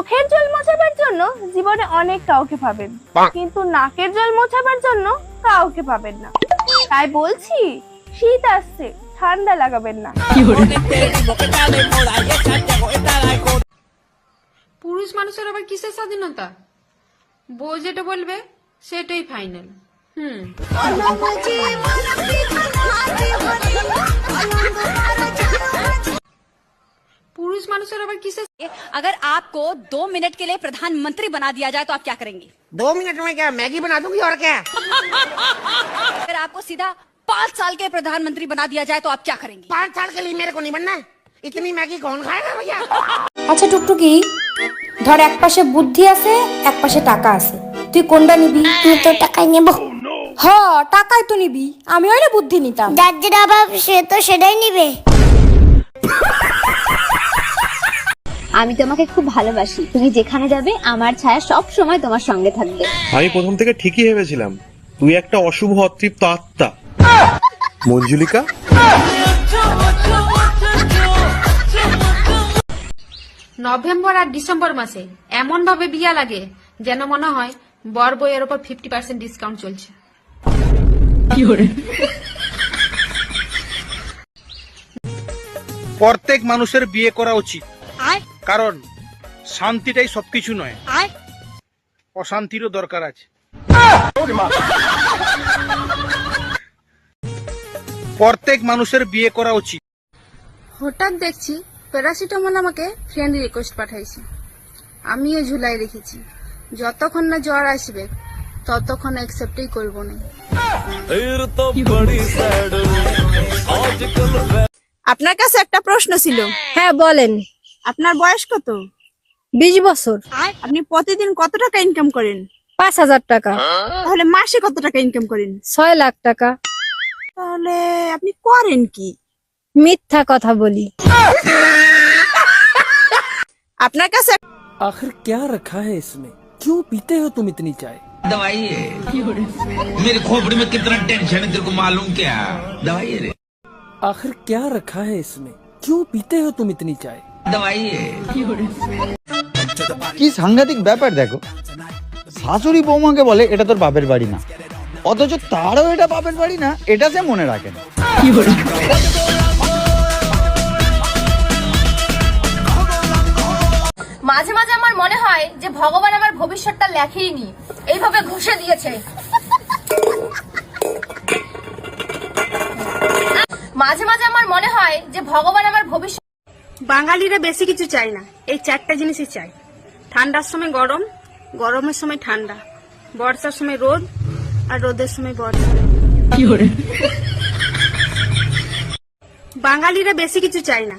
চোখের জল মোছাবার জন্য জীবনে অনেক কাউকে পাবেন, কিন্তু নাকের জল মোছাবার জন্য কাউকে পাবেন না। তাই বলছি, শীত আসছে, ঠান্ডা লাগাবেন না। পুরুষ মানুষের আবার কিসের স্বাধীনতা? বউ যেটা বলবে সেটাই ফাইনাল। पुरुष मनुष्य आবার किसे? अगर आपको 2 मिनट के लिए प्रधानमंत्री बना दिया जाए तो आप क्या करेंगे? 2 मिनट में क्या मैगी बना दूंगी और क्या? अगर आपको सीधा 5 साल के प्रधानमंत्री बना दिया जाए तो आप क्या करेंगे? 5 साल के लिए मेरे को नहीं बनना है। इतनी मैगी कौन खाएगा भैया? আচ্ছা টুকটুকি, ধর এক পাশে বুদ্ধি আছে, এক পাশে টাকা আছে, তুই কোনটা নিবি? আমি তো টাকাই নেব। হ, টাকাই তো নিবি, আমি ওই বুদ্ধি নিতাম। যার যেটা অভাব সে তো সেটাই নিবে। আমি তোমাকে খুব ভালোবাসি, তুমি যেখানে যাবে আমার ছায়া সব সময় তোমার সঙ্গে থাকবে। আমি প্রথম থেকে ঠিকই ভেবেছিলাম তুই একটা অশুভ অতৃপ্ত আত্মা। মঞ্জুলিকা, নভেম্বর আর ডিসেম্বর মাসে এমন ভাবে বিয়া লাগে যেন মনে হয় বর বইয়ের উপর 50% ডিসকাউন্ট চলছে। প্রত্যেক মানুষের বিয়ে করা উচিত, কারণ শান্তিটাই সবকিছু নয়, অশান্তিরও দরকার আছে। প্রত্যেক মানুষের বিয়ে করা উচিত। হঠাৎ দেখছি প্যারাসিটামল আমাকে ফ্রেন্ড রিকোয়েস্ট পাঠাইছে, আমিও ঝুলাই রেখেছি। যতক্ষণ না জ্বর আসবে ততক্ষণ অ্যাকসেপ্টই করব না। আপনার কাছে একটা প্রশ্ন ছিল। হ্যাঁ বলেন। আপনার বয়স কত? 20 বছর। আপনি প্রতিদিন কত টাকা ইনকাম করেন? 5000 টাকা। তাহলে মাসে কত টাকা ইনকাম করেন? 6 লাখ টাকা। তাহলে আপনি করেন কি? মিথ্যা কথা বলি। আপনার কাছে आखिर क्या रखा है इसमें? क्यों पीते हो तुम इतनी चाय? दवाई है। मेरे खोपड़ी में कितना टेंशन है तेरे को मालूम क्या? दवाई है। आखिर क्या रखा है इसमें? क्यों पीते हो तुम इतनी चाय? दवाई है। কি সাংঘাতিক ব্যাপার দেখো, শাশুড়ি বৌমাকে বলে এটা তোর বাপের বাড়ি না, অথচ তারও এটা বাপের বাড়ি না, এটা সে মনে রাখে না। মাঝে মাঝে আমার মনে হয় যে ভগবান আমার ভবিষ্যৎটা লেখেইনি, এইভাবে ঘষে দিয়েছে। মাঝে মাঝে আমার মনে হয় যে ভগবান আমার ভবিষ্যৎ। বাঙালিরা বেশি কিছু চায় না, এই 4টা জিনিসই চায়। ঠান্ডার সময় গরম, গরমের সময় ঠান্ডা, বর্ষার সময় রোদ, আর রোদের সময় বর্ষা। বাঙালিরা বেশি কিছু চায় না।